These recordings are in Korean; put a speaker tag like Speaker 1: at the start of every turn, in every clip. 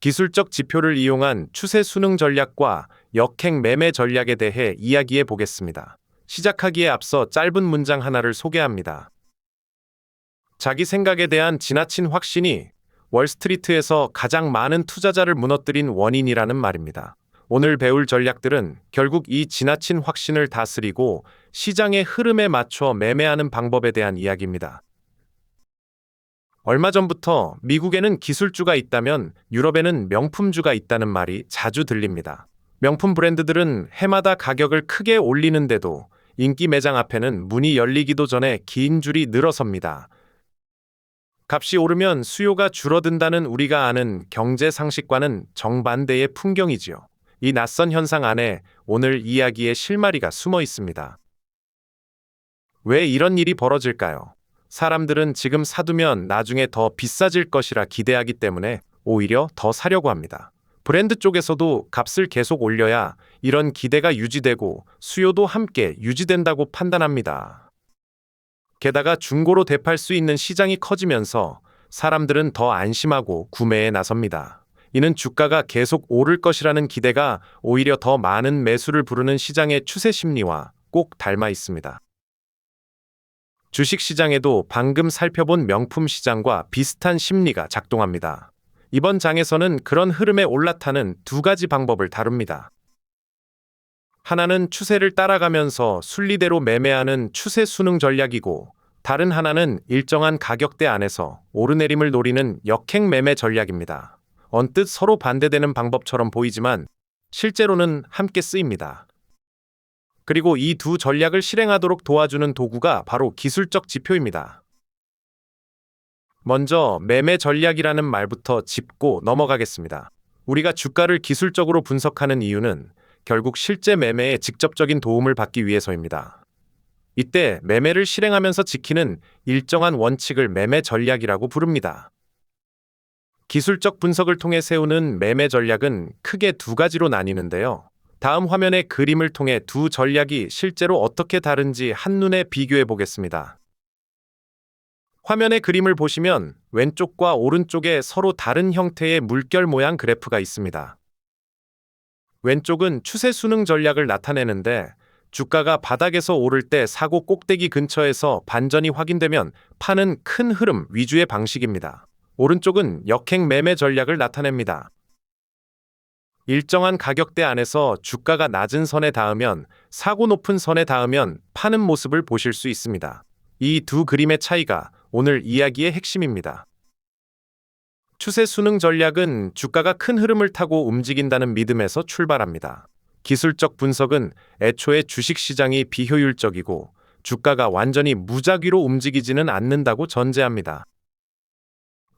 Speaker 1: 기술적 지표를 이용한 추세 수능 전략과 역행 매매 전략에 대해 이야기해 보겠습니다. 시작하기에 앞서 짧은 문장 하나를 소개합니다. 자기 생각에 대한 지나친 확신이 월스트리트에서 가장 많은 투자자를 무너뜨린 원인이라는 말입니다. 오늘 배울 전략들은 결국 이 지나친 확신을 다스리고 시장의 흐름에 맞춰 매매하는 방법에 대한 이야기입니다. 얼마 전부터 미국에는 기술주가 있다면 유럽에는 명품주가 있다는 말이 자주 들립니다. 명품 브랜드들은 해마다 가격을 크게 올리는데도 인기 매장 앞에는 문이 열리기도 전에 긴 줄이 늘어섭니다. 값이 오르면 수요가 줄어든다는 우리가 아는 경제 상식과는 정반대의 풍경이지요. 이 낯선 현상 안에 오늘 이야기의 실마리가 숨어 있습니다. 왜 이런 일이 벌어질까요? 사람들은 지금 사두면 나중에 더 비싸질 것이라 기대하기 때문에 오히려 더 사려고 합니다. 브랜드 쪽에서도 값을 계속 올려야 이런 기대가 유지되고 수요도 함께 유지된다고 판단합니다. 게다가 중고로 되팔 수 있는 시장이 커지면서 사람들은 더 안심하고 구매에 나섭니다. 이는 주가가 계속 오를 것이라는 기대가 오히려 더 많은 매수를 부르는 시장의 추세 심리와 꼭 닮아 있습니다. 주식 시장에도 방금 살펴본 명품 시장과 비슷한 심리가 작동합니다. 이번 장에서는 그런 흐름에 올라타는 두 가지 방법을 다룹니다. 하나는 추세를 따라가면서 순리대로 매매하는 추세 수능 전략이고, 다른 하나는 일정한 가격대 안에서 오르내림을 노리는 역행 매매 전략입니다. 언뜻 서로 반대되는 방법처럼 보이지만 실제로는 함께 쓰입니다. 그리고 이 두 전략을 실행하도록 도와주는 도구가 바로 기술적 지표입니다. 먼저 매매 전략이라는 말부터 짚고 넘어가겠습니다. 우리가 주가를 기술적으로 분석하는 이유는 결국 실제 매매에 직접적인 도움을 받기 위해서입니다. 이때 매매를 실행하면서 지키는 일정한 원칙을 매매 전략이라고 부릅니다. 기술적 분석을 통해 세우는 매매 전략은 크게 두 가지로 나뉘는데요. 다음 화면의 그림을 통해 두 전략이 실제로 어떻게 다른지 한눈에 비교해 보겠습니다. 화면의 그림을 보시면 왼쪽과 오른쪽에 서로 다른 형태의 물결 모양 그래프가 있습니다. 왼쪽은 추세 수능 전략을 나타내는데 주가가 바닥에서 오를 때 사고 꼭대기 근처에서 반전이 확인되면 파는 큰 흐름 위주의 방식입니다. 오른쪽은 역행 매매 전략을 나타냅니다. 일정한 가격대 안에서 주가가 낮은 선에 닿으면 사고 높은 선에 닿으면 파는 모습을 보실 수 있습니다. 이 두 그림의 차이가 오늘 이야기의 핵심입니다. 추세 수능 전략은 주가가 큰 흐름을 타고 움직인다는 믿음에서 출발합니다. 기술적 분석은 애초에 주식시장이 비효율적이고 주가가 완전히 무작위로 움직이지는 않는다고 전제합니다.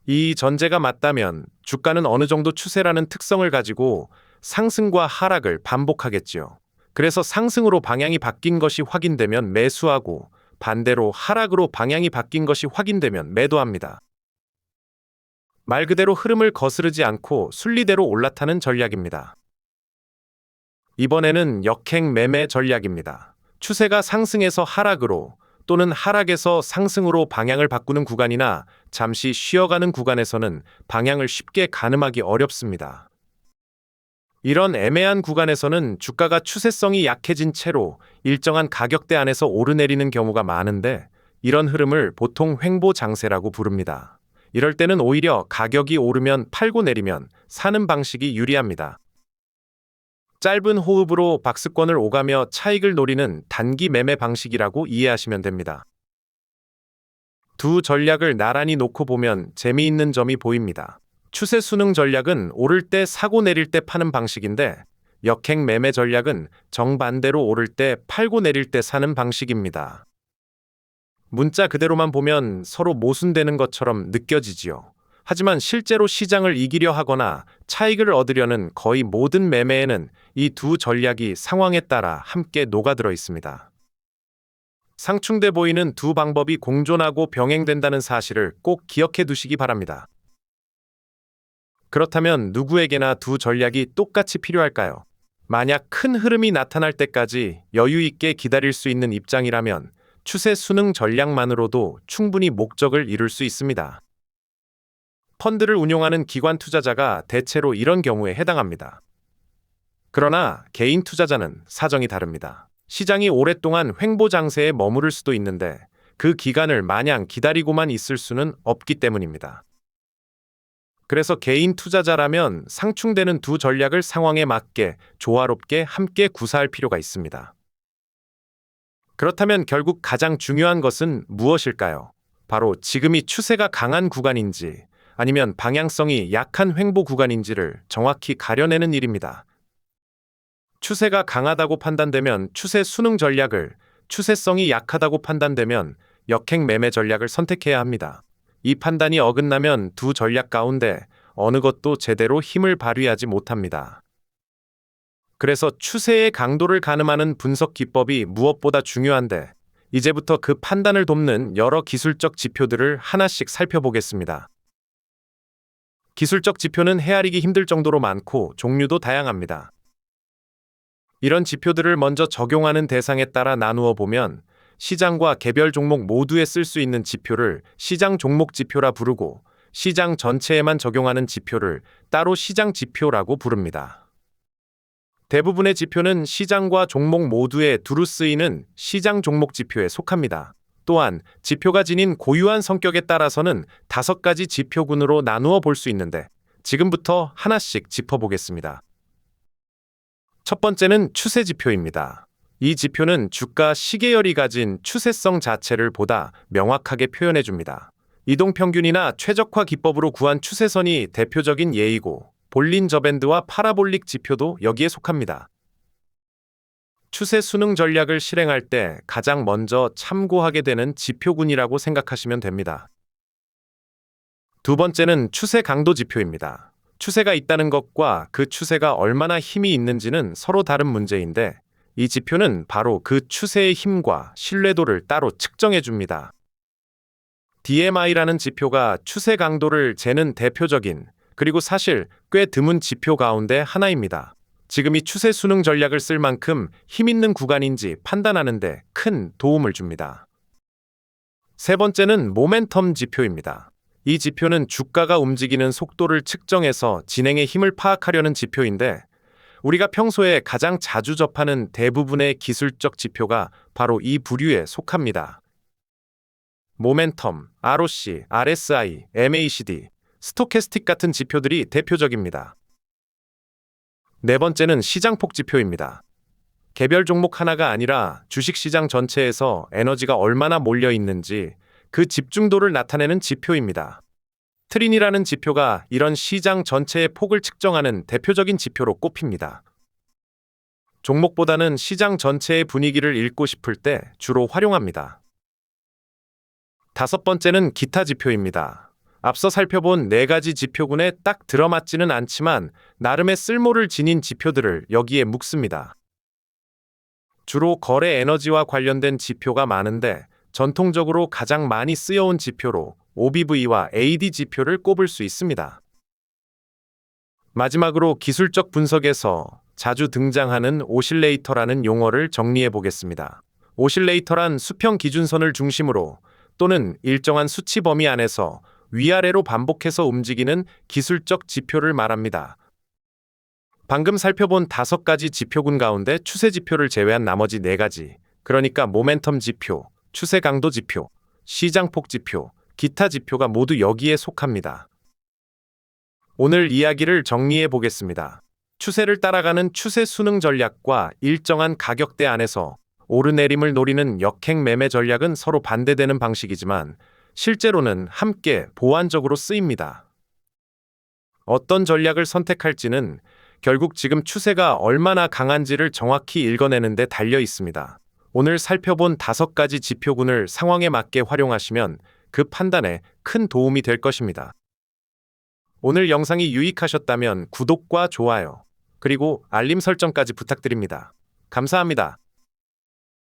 Speaker 1: 이 전제가 맞다면 주가는 어느 정도 추세라는 특성을 가지고 상승과 하락을 반복하겠지요. 그래서 상승으로 방향이 바뀐 것이 확인되면 매수하고 반대로 하락으로 방향이 바뀐 것이 확인되면 매도합니다. 말 그대로 흐름을 거스르지 않고 순리대로 올라타는 전략입니다. 이번에는 역행 매매 전략입니다. 추세가 상승에서 하락으로 또는 하락에서 상승으로 방향을 바꾸는 구간이나 잠시 쉬어가는 구간에서는 방향을 쉽게 가늠하기 어렵습니다. 이런 애매한 구간에서는 주가가 추세성이 약해진 채로 일정한 가격대 안에서 오르내리는 경우가 많은데 이런 흐름을 보통 횡보 장세라고 부릅니다. 이럴 때는 오히려 가격이 오르면 팔고 내리면 사는 방식이 유리합니다. 짧은 호흡으로 박스권을 오가며 차익을 노리는 단기 매매 방식이라고 이해하시면 됩니다. 두 전략을 나란히 놓고 보면 재미있는 점이 보입니다. 추세 수능 전략은 오를 때 사고 내릴 때 파는 방식인데 역행 매매 전략은 정반대로 오를 때 팔고 내릴 때 사는 방식입니다. 문자 그대로만 보면 서로 모순되는 것처럼 느껴지지요. 하지만 실제로 시장을 이기려 하거나 차익을 얻으려는 거의 모든 매매에는 이 두 전략이 상황에 따라 함께 녹아들어 있습니다. 상충돼 보이는 두 방법이 공존하고 병행된다는 사실을 꼭 기억해 두시기 바랍니다. 그렇다면 누구에게나 두 전략이 똑같이 필요할까요? 만약 큰 흐름이 나타날 때까지 여유 있게 기다릴 수 있는 입장이라면 추세 수능 전략만으로도 충분히 목적을 이룰 수 있습니다. 펀드를 운용하는 기관 투자자가 대체로 이런 경우에 해당합니다. 그러나 개인 투자자는 사정이 다릅니다. 시장이 오랫동안 횡보 장세에 머무를 수도 있는데 그 기간을 마냥 기다리고만 있을 수는 없기 때문입니다. 그래서 개인 투자자라면 상충되는 두 전략을 상황에 맞게 조화롭게 함께 구사할 필요가 있습니다. 그렇다면 결국 가장 중요한 것은 무엇일까요? 바로 지금이 추세가 강한 구간인지 아니면 방향성이 약한 횡보 구간인지를 정확히 가려내는 일입니다. 추세가 강하다고 판단되면 추세 순응 전략을, 추세성이 약하다고 판단되면 역행 매매 전략을 선택해야 합니다. 이 판단이 어긋나면 두 전략 가운데 어느 것도 제대로 힘을 발휘하지 못합니다. 그래서 추세의 강도를 가늠하는 분석 기법이 무엇보다 중요한데, 이제부터 그 판단을 돕는 여러 기술적 지표들을 하나씩 살펴보겠습니다. 기술적 지표는 헤아리기 힘들 정도로 많고 종류도 다양합니다. 이런 지표들을 먼저 적용하는 대상에 따라 나누어 보면 시장과 개별 종목 모두에 쓸 수 있는 지표를 시장 종목 지표라 부르고 시장 전체에만 적용하는 지표를 따로 시장 지표라고 부릅니다. 대부분의 지표는 시장과 종목 모두에 두루 쓰이는 시장 종목 지표에 속합니다. 또한 지표가 지닌 고유한 성격에 따라서는 5가지 지표군으로 나누어 볼 수 있는데 지금부터 하나씩 짚어보겠습니다. 첫 번째는 추세 지표입니다. 이 지표는 주가 시계열이 가진 추세성 자체를 보다 명확하게 표현해 줍니다. 이동평균이나 최적화 기법으로 구한 추세선이 대표적인 예이고 볼린저 밴드와 파라볼릭 지표도 여기에 속합니다. 추세 순응 전략을 실행할 때 가장 먼저 참고하게 되는 지표군이라고 생각하시면 됩니다. 두 번째는 추세 강도 지표입니다. 추세가 있다는 것과 그 추세가 얼마나 힘이 있는지는 서로 다른 문제인데 이 지표는 바로 그 추세의 힘과 신뢰도를 따로 측정해 줍니다. DMI라는 지표가 추세 강도를 재는 대표적인 그리고 사실 꽤 드문 지표 가운데 하나입니다. 지금 이 추세 순응 전략을 쓸 만큼 힘 있는 구간인지 판단하는 데 큰 도움을 줍니다. 세 번째는 모멘텀 지표입니다. 이 지표는 주가가 움직이는 속도를 측정해서 진행의 힘을 파악하려는 지표인데 우리가 평소에 가장 자주 접하는 대부분의 기술적 지표가 바로 이 부류에 속합니다. 모멘텀, ROC, RSI, MACD, 스토캐스틱 같은 지표들이 대표적입니다. 네 번째는 시장폭 지표입니다. 개별 종목 하나가 아니라 주식시장 전체에서 에너지가 얼마나 몰려 있는지 그 집중도를 나타내는 지표입니다. 트린이라는 지표가 이런 시장 전체의 폭을 측정하는 대표적인 지표로 꼽힙니다. 종목보다는 시장 전체의 분위기를 읽고 싶을 때 주로 활용합니다. 다섯 번째는 기타 지표입니다. 앞서 살펴본 4가지 지표군에 딱 들어맞지는 않지만 나름의 쓸모를 지닌 지표들을 여기에 묵습니다. 주로 거래 에너지와 관련된 지표가 많은데 전통적으로 가장 많이 쓰여온 지표로 OBV와 AD 지표를 꼽을 수 있습니다. 마지막으로 기술적 분석에서 자주 등장하는 오실레이터라는 용어를 정리해 보겠습니다. 오실레이터란 수평 기준선을 중심으로 또는 일정한 수치 범위 안에서 위아래로 반복해서 움직이는 기술적 지표를 말합니다. 방금 살펴본 5가지 지표군 가운데 추세 지표를 제외한 나머지 4가지, 그러니까 모멘텀 지표, 추세 강도 지표, 시장폭 지표, 기타 지표가 모두 여기에 속합니다. 오늘 이야기를 정리해 보겠습니다. 추세를 따라가는 추세 순응 전략과 일정한 가격대 안에서 오르내림을 노리는 역행 매매 전략은 서로 반대되는 방식이지만 실제로는 함께 보완적으로 쓰입니다. 어떤 전략을 선택할지는 결국 지금 추세가 얼마나 강한지를 정확히 읽어내는 데 달려 있습니다. 오늘 살펴본 5가지 지표군을 상황에 맞게 활용하시면 그 판단에 큰 도움이 될 것입니다. 오늘 영상이 유익하셨다면 구독과 좋아요, 그리고 알림 설정까지 부탁드립니다. 감사합니다.